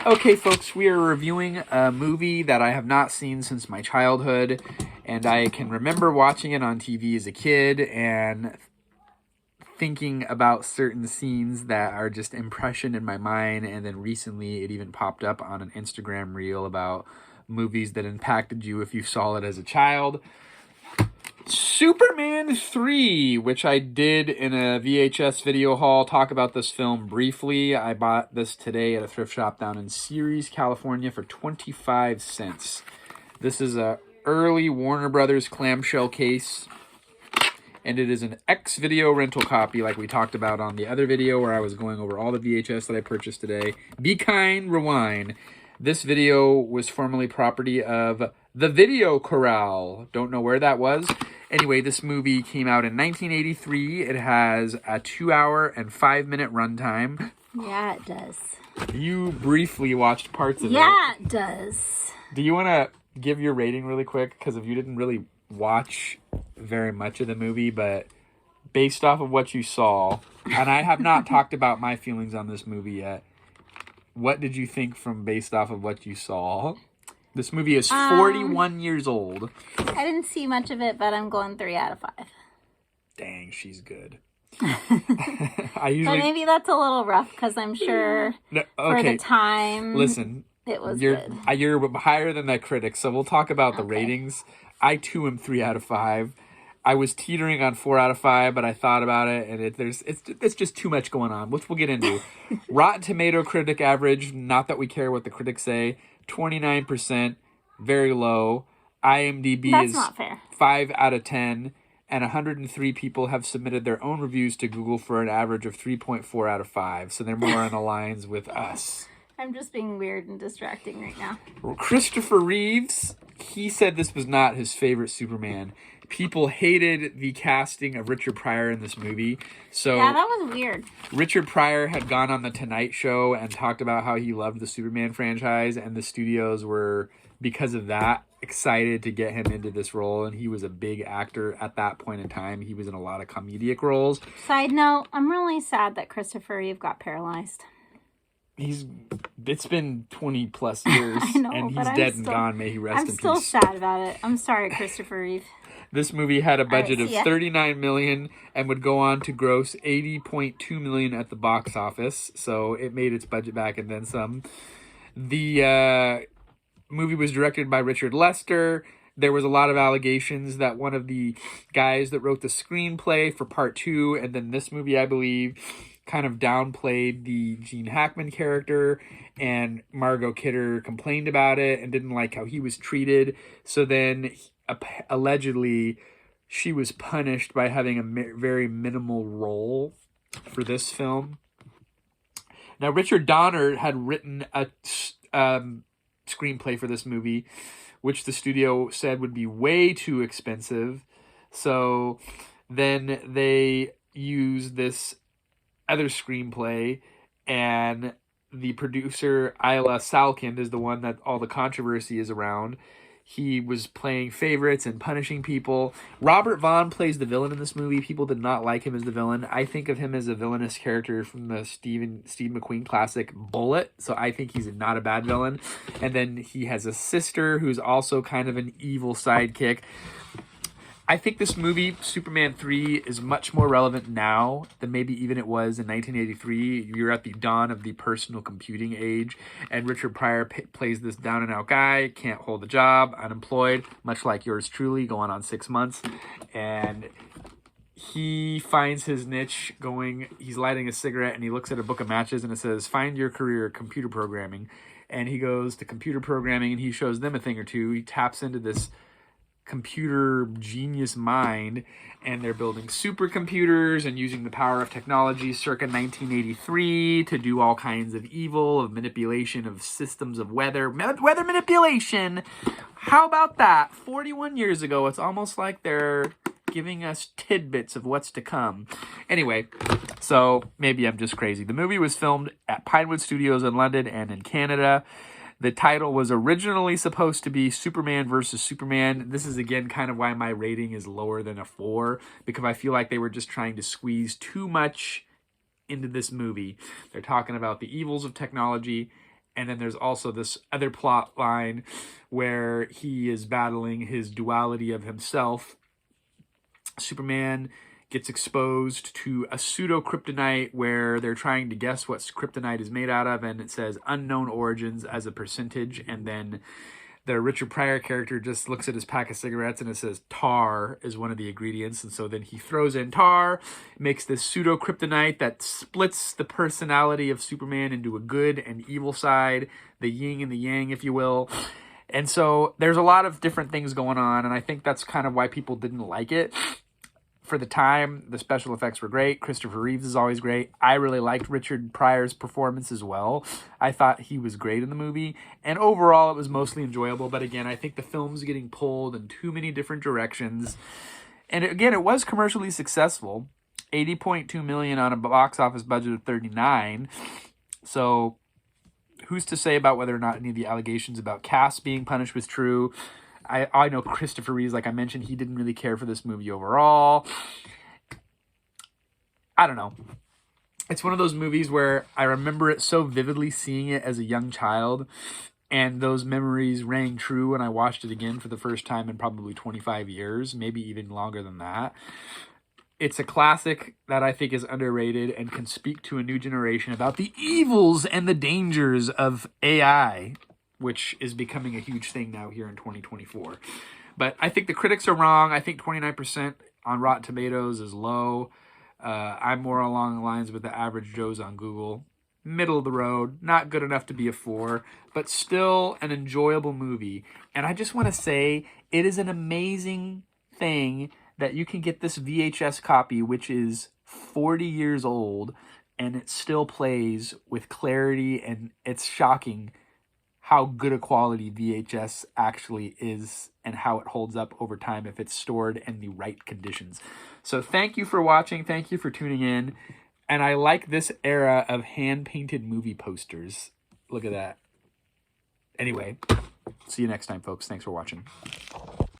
Okay, folks, we are reviewing a movie that I have not seen since my childhood, and I can remember watching it on TV as a kid and thinking about certain scenes that are just impression in my mind. And then recently, it even popped up on an Instagram reel about movies that impacted you if you saw it as a child. Superman 3, which I did in a VHS video haul, talk about this film briefly. I bought this today at a thrift shop down in Ceres, California for 25 cents. This is a early Warner Brothers clamshell case, and it is an X-Video rental copy like we talked about on the other video where I was going over all the VHS that I purchased today. Be Kind, Rewind. This video was formerly property of The Video Corral. Don't know where that was. Anyway, this movie came out in 1983. It has a 2-hour and 5-minute runtime. Yeah, it does. You briefly watched parts of it. Yeah, it does. Do you want to give your rating really quick? Because if you didn't really watch very much of the movie, but based off of what you saw, and I have not talked about my feelings on this movie yet, what did you think from based off of what you saw? This movie is 41 years old. I didn't see much of it, but I'm going 3 out of 5. Dang, she's good. But maybe that's a little rough because I'm sure for the time. Listen, it was good. You're higher than that critic, so we'll talk about the ratings. I too am 3 out of 5. I was teetering on 4 out of 5, but I thought about it, and it's just too much going on, which we'll get into. Rotten Tomato critic average, not that we care what the critics say, 29%, very low. IMDb That's is not fair. 5 out of 10, and 103 people have submitted their own reviews to Google for an average of 3.4 out of 5, so they're more on the lines with us. I'm just being weird and distracting right now. Christopher Reeves, he said this was not his favorite Superman. People hated the casting of Richard Pryor in this movie. So yeah, that was weird. Richard Pryor had gone on The Tonight Show and talked about how he loved the Superman franchise, and the studios were, because of that, excited to get him into this role, and he was a big actor at that point in time. He was in a lot of comedic roles. Side note, I'm really sad that Christopher Reeve got paralyzed. It's been 20 plus years, know, and he's dead and gone. May he rest in peace. I'm still sad about it. I'm sorry, Christopher Reeve. This movie had a budget of $39 million and would go on to gross $80.2 million at the box office. So it made its budget back and then some. The movie was directed by Richard Lester. There was a lot of allegations that one of the guys that wrote the screenplay for part 2 and then this movie, I believe, kind of downplayed the Gene Hackman character, and Margot Kidder complained about it and didn't like how he was treated. So then allegedly she was punished by having a very minimal role for this film. Now, Richard Donner had written a screenplay for this movie, which the studio said would be way too expensive. So then they used this other screenplay, and the producer, Isla Salkind, is the one that all the controversy is around. He was playing favorites and punishing people. Robert Vaughn plays the villain in this movie. People did not like him as the villain. I think of him as a villainous character from the Steve McQueen classic Bullet. So I think he's not a bad villain. And then he has a sister who's also kind of an evil sidekick. I think this movie, Superman 3, is much more relevant now than maybe even it was in 1983. You're at the dawn of the personal computing age, and Richard Pryor plays this down-and-out guy, can't hold a job, unemployed, much like yours truly, going on 6 months. And he finds his niche he's lighting a cigarette, and he looks at a book of matches, and it says, "Find your career, computer programming." And he goes to computer programming, and he shows them a thing or two. He taps into this computer genius mind, and they're building supercomputers and using the power of technology circa 1983 to do all kinds of evil, of manipulation of systems of weather manipulation. How about that? 41 years ago. It's almost like they're giving us tidbits of what's to come. Anyway, so maybe I'm just crazy. The movie was filmed at Pinewood Studios in London and in Canada. The title was originally supposed to be Superman versus Superman. This is, again, kind of why my rating is lower than a 4, because I feel like they were just trying to squeeze too much into this movie. They're talking about the evils of technology, And then there's also this other plot line where he is battling his duality of himself. Superman gets exposed to a pseudo-kryptonite where they're trying to guess what kryptonite is made out of, and it says unknown origins as a percentage, and then the Richard Pryor character just looks at his pack of cigarettes and it says tar is one of the ingredients, and so then he throws in tar, makes this pseudo-kryptonite that splits the personality of Superman into a good and evil side, the yin and the yang, if you will. And so there's a lot of different things going on, and I think that's kind of why people didn't like it. For the time, the special effects were great. Christopher Reeves is always great. I really liked Richard Pryor's performance as well. I thought he was great in the movie. And overall, it was mostly enjoyable. But again, I think the film's getting pulled in too many different directions. And again, it was commercially successful. $80.2 million on a box office budget of $39. So who's to say about whether or not any of the allegations about Cass being punished was true? I know Christopher Reeves, like I mentioned, he didn't really care for this movie overall. I don't know. It's one of those movies where I remember it so vividly, seeing it as a young child, and those memories rang true when I watched it again for the first time in probably 25 years, maybe even longer than that. It's a classic that I think is underrated and can speak to a new generation about the evils and the dangers of AI, which is becoming a huge thing now here in 2024. But I think the critics are wrong. I think 29% on Rotten Tomatoes is low. I'm more along the lines with the average Joes on Google. Middle of the road, not good enough to be a 4, but still an enjoyable movie. And I just want to say, it is an amazing thing that you can get this VHS copy, which is 40 years old, and it still plays with clarity, and it's shocking how good a quality VHS actually is and how it holds up over time if it's stored in the right conditions. So thank you for watching. Thank you for tuning in. And I like this era of hand-painted movie posters. Look at that. Anyway, see you next time, folks. Thanks for watching.